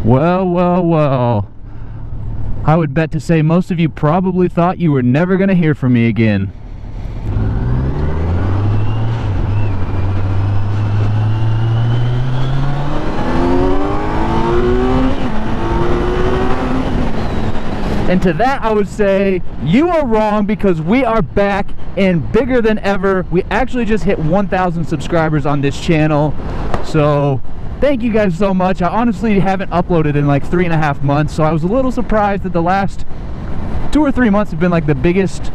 Well, well, well. I would bet to say most of you probably thought you were never going to hear from me again. And to that I would say, you are wrong, because we are back and bigger than ever. We actually just hit 1,000 subscribers on this channel. So thank you guys so much. I honestly haven't uploaded in like 3.5 months, so I was a little surprised that the last 2 or 3 months have been like the biggest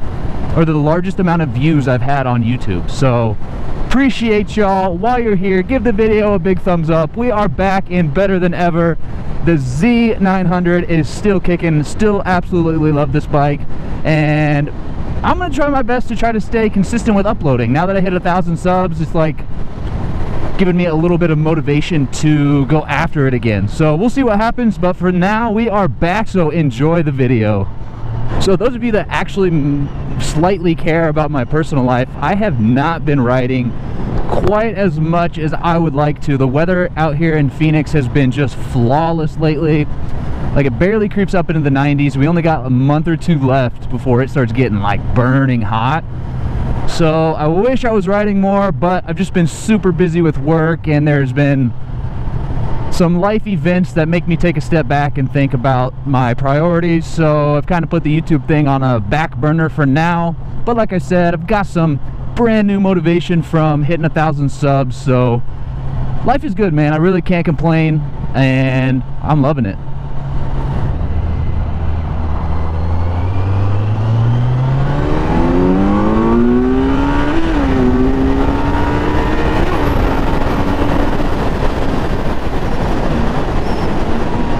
or the largest amount of views I've had on YouTube. So appreciate y'all. While you're here, give the video a big thumbs up. We are back and better than ever. The Z900 is still kicking, still absolutely love this bike, and I'm gonna try my best to try to stay consistent with uploading. Now that I hit 1,000 subs, it's like giving me a little bit of motivation to go after it again. So we'll see what happens, but for now we are back, so enjoy the video. So those of you that actually slightly care about my personal life, I have not been riding quite as much as I would like to. The weather out here in Phoenix has been just flawless lately. Like, it barely creeps up into the 90s. We only got a month or two left before it starts getting like burning hot. So I wish I was riding more, but I've just been super busy with work, and there's been some life events that make me take a step back and think about my priorities. So I've kind of put the YouTube thing on a back burner for now. But like I said, I've got some brand new motivation from hitting 1,000 subs, so life is good, man. I really can't complain, and I'm loving it.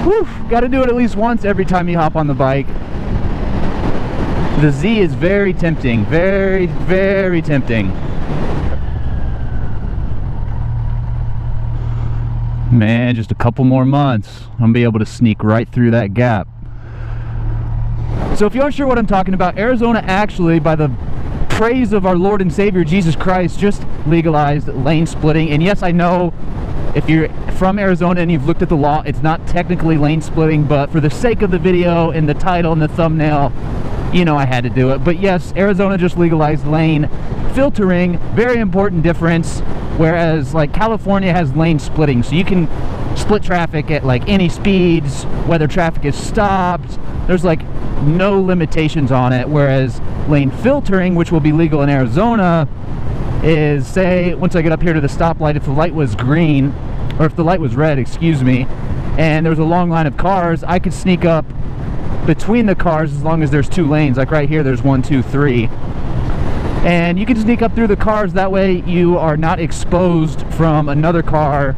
Whew, gotta do it at least once every time you hop on the bike. The Z is very tempting, very, very tempting. Man, just a couple more months, I'm gonna be able to sneak right through that gap. So if you aren't sure what I'm talking about, Arizona actually, by the praise of our Lord and Savior Jesus Christ, just legalized lane splitting. And yes, I know if you're from Arizona and you've looked at the law, it's not technically lane splitting, but for the sake of the video and the title and the thumbnail, you know I had to do it. But yes, Arizona just legalized lane filtering, very important difference, whereas like California has lane splitting, so you can split traffic at like any speeds, whether traffic is stopped, there's like no limitations on it. Whereas lane filtering, which will be legal in Arizona, is, say once I get up here to the stoplight, if the light was green, or if the light was red, excuse me, and there was a long line of cars, I could sneak up between the cars as long as there's 2 lanes. Like right here, there's 1, 2, 3, and you can sneak up through the cars. That way you are not exposed from another car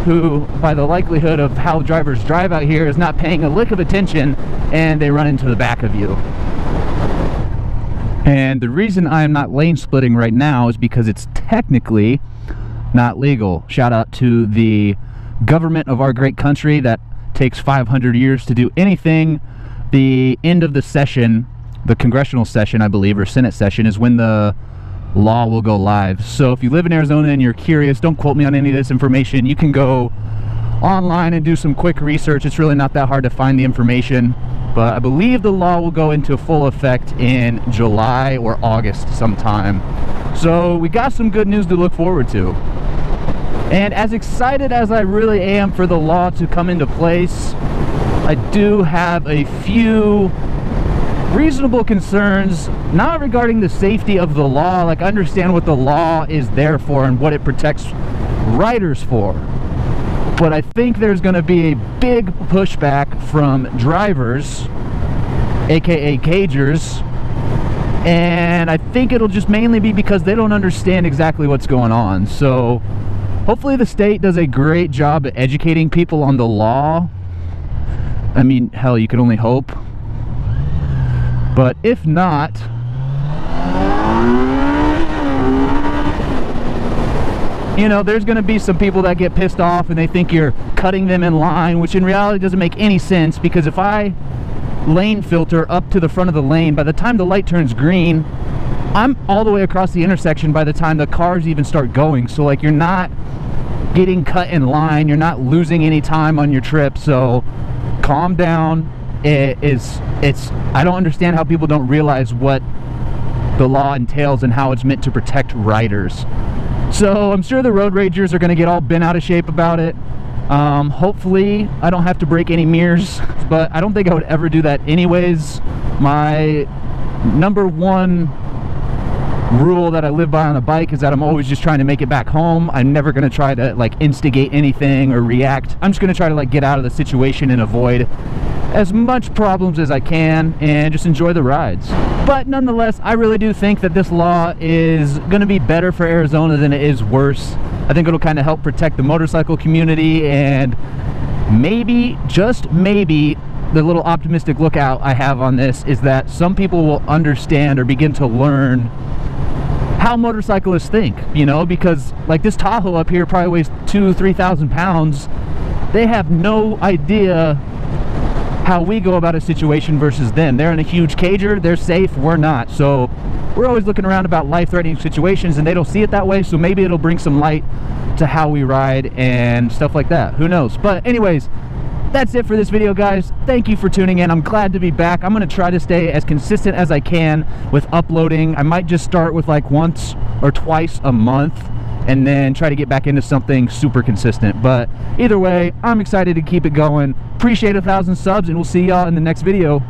who, by the likelihood of how drivers drive out here, is not paying a lick of attention, and they run into the back of you. And the reason I am not lane splitting right now is because it's technically not legal. Shout out to the government of our great country that takes 500 years to do anything. The end of the session, the congressional session, I believe, or Senate session, is when the law will go live. So if you live in Arizona and you're curious, don't quote me on any of this information. You can go online and do some quick research. It's really not that hard to find the information. But I believe the law will go into full effect in July or August sometime. So we got some good news to look forward to. And as excited as I really am for the law to come into place, I do have a few reasonable concerns, not regarding the safety of the law. Like, I understand what the law is there for and what it protects riders for. But I think there's going to be a big pushback from drivers, aka cagers, and I think it'll just mainly be because they don't understand exactly what's going on. So hopefully the state does a great job at educating people on the law. I mean, hell, you can only hope. But if not, you know, there's going to be some people that get pissed off and they think you're cutting them in line, which in reality doesn't make any sense, because if I lane filter up to the front of the lane, by the time the light turns green, I'm all the way across the intersection by the time the cars even start going. So like, you're not getting cut in line. You're not losing any time on your trip, so calm down. I don't understand how people don't realize what the law entails and how it's meant to protect riders. So I'm sure the road ragers are going to get all bent out of shape about it. Hopefully I don't have to break any mirrors, but I don't think I would ever do that anyways. My number one rule that I live by on a bike is that I'm always just trying to make it back home. I'm never going to try to like instigate anything or react. I'm just going to try to like get out of the situation and avoid as much problems as I can and just enjoy the rides. But nonetheless, I really do think that this law is going to be better for Arizona than it is worse. I think it'll kind of help protect the motorcycle community, and maybe, just maybe, the little optimistic lookout I have on this is that some people will understand or begin to learn how motorcyclists think, you know, because like this Tahoe up here probably weighs 2,000–3,000 pounds. They have no idea how we go about a situation versus them. They're in a huge cager, they're safe, we're not. So we're always looking around about life-threatening situations, and they don't see it that way, so maybe it'll bring some light to how we ride and stuff like that. Who knows? But anyways, that's it for this video, guys. Thank you for tuning in. I'm glad to be back. I'm going to try to stay as consistent as I can with uploading. I might just start with like once or twice a month and then try to get back into something super consistent. But either way, I'm excited to keep it going. Appreciate 1,000 subs, and we'll see y'all in the next video.